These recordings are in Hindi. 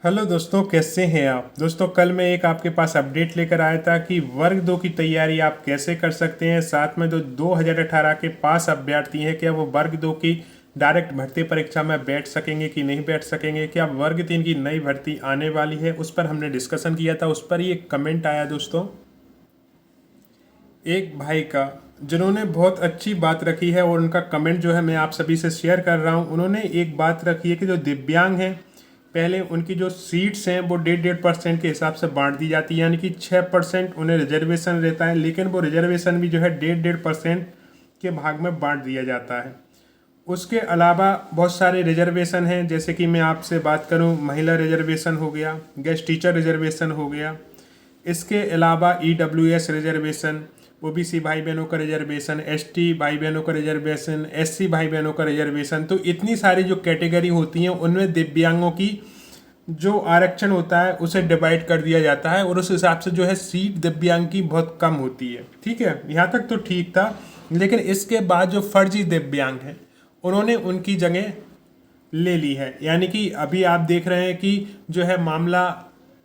हेलो दोस्तों, कैसे हैं आप। दोस्तों, कल मैं एक आपके पास अपडेट लेकर आया था कि वर्ग दो की तैयारी आप कैसे कर सकते हैं। साथ में जो 2018 के पास अभ्यर्थी हैं, क्या वो वर्ग दो की डायरेक्ट भर्ती परीक्षा में बैठ सकेंगे कि नहीं बैठ सकेंगे। क्या वर्ग तीन की नई भर्ती आने वाली है, उस पर हमने डिस्कशन किया था। उस पर ही एक कमेंट आया दोस्तों, एक भाई का, जिन्होंने बहुत अच्छी बात रखी है और उनका कमेंट जो है मैं आप सभी से शेयर कर रहा हूं। उन्होंने एक बात रखी है कि जो दिव्यांग हैं, पहले उनकी जो सीट्स हैं वो 1.5% के हिसाब से बांट दी जाती है, यानी कि 6% उन्हें रिजर्वेशन रहता है, लेकिन वो रिजर्वेशन भी जो है 1.5% के भाग में बांट दिया जाता है। उसके अलावा बहुत सारे रिजर्वेशन हैं, जैसे कि मैं आपसे बात करूं, महिला रिजर्वेशन हो गया, गेस्ट टीचर रिजर्वेशन हो गया। इसके अलावा ईडब्ल्यूएस रिजर्वेशन, ओबीसी भाई बहनों का रिजर्वेशन, एसटी भाई बहनों का रिजर्वेशन, एससी भाई बहनों का रिजर्वेशन। तो इतनी सारी जो कैटेगरी होती हैं उनमें दिव्यांगों की जो आरक्षण होता है उसे डिवाइड कर दिया जाता है, और उस हिसाब से जो है सीट दिव्यांग की बहुत कम होती है। ठीक है, यहाँ तक तो ठीक था। लेकिन इसके बाद जो फर्जी दिव्यांग हैं उन्होंने उनकी जगह ले ली है, यानी कि अभी आप देख रहे हैं कि जो है मामला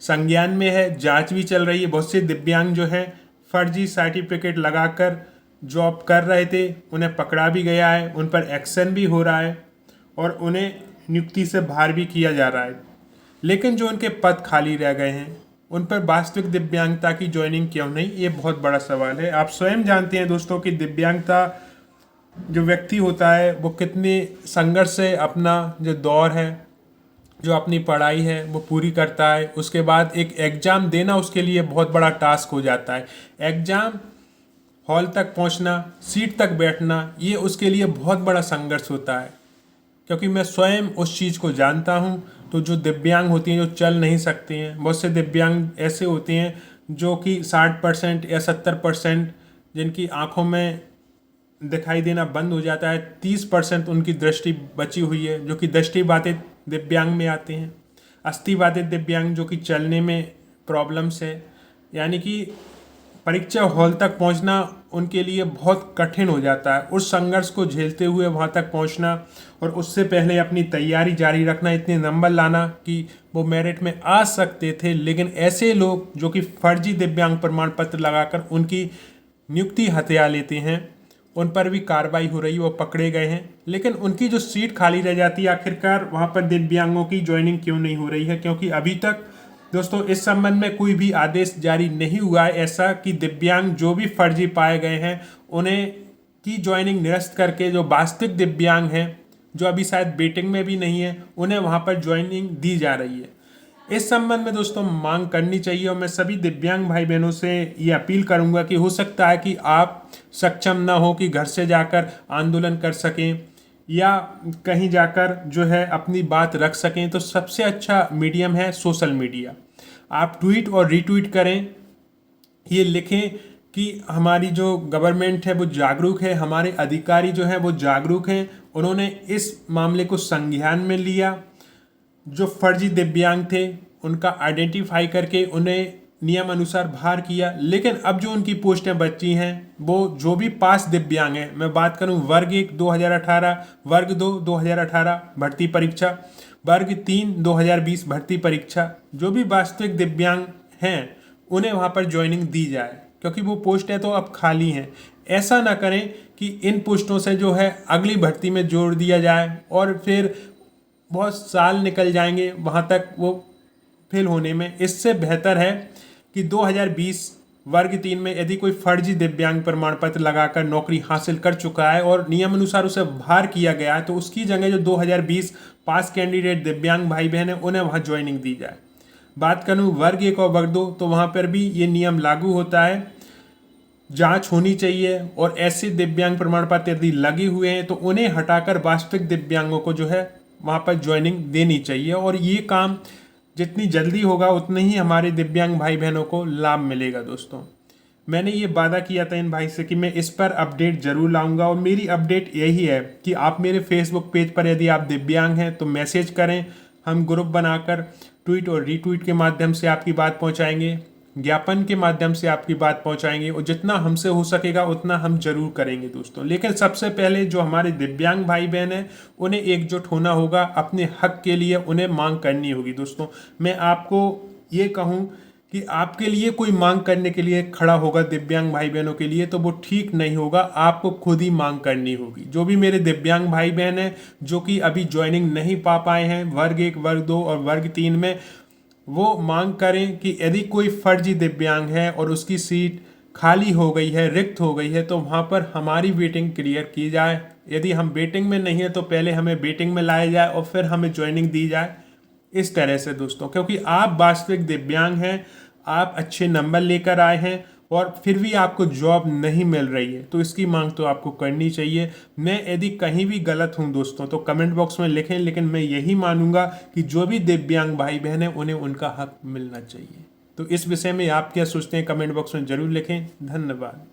संज्ञान में है, जांच भी चल रही है। बहुत से दिव्यांग जो है फर्जी सर्टिफिकेट लगाकर जॉब कर रहे थे, उन्हें पकड़ा भी गया है, उन पर एक्शन भी हो रहा है और उन्हें नियुक्ति से बाहर भी किया जा रहा है। लेकिन जो उनके पद खाली रह गए हैं उन पर वास्तविक दिव्यांगता की ज्वाइनिंग क्यों नहीं, ये बहुत बड़ा सवाल है। आप स्वयं जानते हैं दोस्तों कि दिव्यांगता जो व्यक्ति होता है वो कितने संघर्ष से अपना जो दौर है, जो अपनी पढ़ाई है वो पूरी करता है। उसके बाद एक एग्ज़ाम देना उसके लिए बहुत बड़ा टास्क हो जाता है। एग्ज़ाम हॉल तक पहुंचना, सीट तक बैठना, ये उसके लिए बहुत बड़ा संघर्ष होता है, क्योंकि मैं स्वयं उस चीज़ को जानता हूँ। तो जो दिव्यांग होती हैं, जो चल नहीं सकते हैं, बहुत से दिव्यांग ऐसे होते हैं जो कि 60% या 70%, जिनकी आंखों में दिखाई देना बंद हो जाता है, 30% उनकी दृष्टि बची हुई है, जो कि दृष्टि बाधित दिव्यांग में आते हैं। अस्थि बाधित दिव्यांग जो कि चलने में प्रॉब्लम्स है, यानी कि परीक्षा हॉल तक पहुंचना उनके लिए बहुत कठिन हो जाता है। उस संघर्ष को झेलते हुए वहां तक पहुंचना और उससे पहले अपनी तैयारी जारी रखना, इतने नंबर लाना कि वो मेरिट में आ सकते थे। लेकिन ऐसे लोग जो कि फर्जी दिव्यांग प्रमाण पत्र लगाकर उनकी नियुक्ति हथिया लेते हैं, उन पर भी कार्रवाई हो रही है, वो पकड़े गए हैं। लेकिन उनकी जो सीट खाली रह जाती है, आखिरकार वहाँ पर दिव्यांगों की ज्वाइनिंग क्यों नहीं हो रही है? क्योंकि अभी तक दोस्तों इस संबंध में कोई भी आदेश जारी नहीं हुआ है ऐसा कि दिव्यांग जो भी फर्जी पाए गए हैं उन्हें की ज्वाइनिंग निरस्त करके जो वास्तविक दिव्यांग हैं, जो अभी शायद वेटिंग में भी नहीं है, उन्हें वहाँ पर ज्वाइनिंग दी जा रही है। इस संबंध में दोस्तों मांग करनी चाहिए, और मैं सभी दिव्यांग भाई बहनों से ये अपील करूंगा कि हो सकता है कि आप सक्षम ना हो कि घर से जाकर आंदोलन कर सकें या कहीं जाकर जो है अपनी बात रख सकें, तो सबसे अच्छा मीडियम है सोशल मीडिया। आप ट्वीट और रीट्वीट करें, ये लिखें कि हमारी जो गवर्नमेंट है वो जागरूक है, हमारे अधिकारी जो हैं वो जागरूक हैं, उन्होंने इस मामले को संज्ञान में लिया। जो फर्जी दिव्यांग थे उनका आइडेंटिफाई करके उन्हें नियम अनुसार बाहर किया। लेकिन अब जो उनकी पोस्टें बची हैं वो जो भी पास दिव्यांग हैं, मैं बात करूं वर्ग 1 2018, वर्ग 2 2018 भर्ती परीक्षा, वर्ग 3 2020 भर्ती परीक्षा, जो भी वास्तविक दिव्यांग हैं उन्हें वहां पर ज्वाइनिंग दी जाए, क्योंकि वो पोस्टें तो अब खाली हैं। ऐसा ना करें कि इन पोस्टों से जो है अगली भर्ती में जोड़ दिया जाए और फिर बहुत साल निकल जाएंगे वहाँ तक वो फेल होने में। इससे बेहतर है कि 2020 वर्ग 3 में यदि कोई फर्जी दिव्यांग प्रमाण पत्र लगाकर नौकरी हासिल कर चुका है और नियम अनुसार उसे बाहर किया गया है, तो उसकी जगह जो 2020 पास कैंडिडेट दिव्यांग भाई बहन है उन्हें वहाँ ज्वाइनिंग दी जाए। बात करूँ वर्ग 1 और वर्ग 2, तो वहाँ पर भी ये नियम लागू होता है। जांच होनी चाहिए और ऐसे दिव्यांग प्रमाण पत्र यदि लगे हुए हैं तो उन्हें हटाकर वास्तविक दिव्यांगों को जो है वहाँ पर ज्वाइनिंग देनी चाहिए। और ये काम जितनी जल्दी होगा उतने ही हमारे दिव्यांग भाई बहनों को लाभ मिलेगा। दोस्तों, मैंने ये वादा किया था इन भाई से कि मैं इस पर अपडेट जरूर लाऊंगा, और मेरी अपडेट यही है कि आप मेरे फेसबुक पेज पर यदि आप दिव्यांग हैं तो मैसेज करें, हम ग्रुप बनाकर ट्वीट और रीट्वीट के माध्यम से आपकी बात पहुंचाएंगे। ज्ञापन के माध्यम से आपकी बात पहुंचाएंगे और जितना हमसे हो सकेगा उतना हम जरूर करेंगे दोस्तों। लेकिन सबसे पहले जो हमारे दिव्यांग भाई बहन हैं उन्हें एकजुट होना होगा, अपने हक के लिए उन्हें मांग करनी होगी दोस्तों। मैं आपको ये कहूँ कि आपके लिए कोई मांग करने के लिए खड़ा होगा दिव्यांग भाई बहनों के लिए तो वो ठीक नहीं होगा, आपको खुद ही मांग करनी होगी। जो भी मेरे दिव्यांग भाई बहन हैं जो कि अभी ज्वाइनिंग नहीं पा पाए हैं वर्ग 1, वर्ग 2 और वर्ग 3 में, वो मांग करें कि यदि कोई फर्जी दिव्यांग है और उसकी सीट खाली हो गई है, रिक्त हो गई है, तो वहाँ पर हमारी वेटिंग क्लियर की जाए। यदि हम वेटिंग में नहीं है तो पहले हमें वेटिंग में लाया जाए और फिर हमें ज्वाइनिंग दी जाए। इस तरह से दोस्तों, क्योंकि आप वास्तविक दिव्यांग हैं, आप अच्छे नंबर लेकर आए हैं और फिर भी आपको जॉब नहीं मिल रही है, तो इसकी मांग तो आपको करनी चाहिए। मैं यदि कहीं भी गलत हूं दोस्तों तो कमेंट बॉक्स में लिखें, लेकिन मैं यही मानूंगा कि जो भी दिव्यांग भाई बहन हैं उन्हें उनका हक मिलना चाहिए। तो इस विषय में आप क्या सोचते हैं कमेंट बॉक्स में जरूर लिखें। धन्यवाद।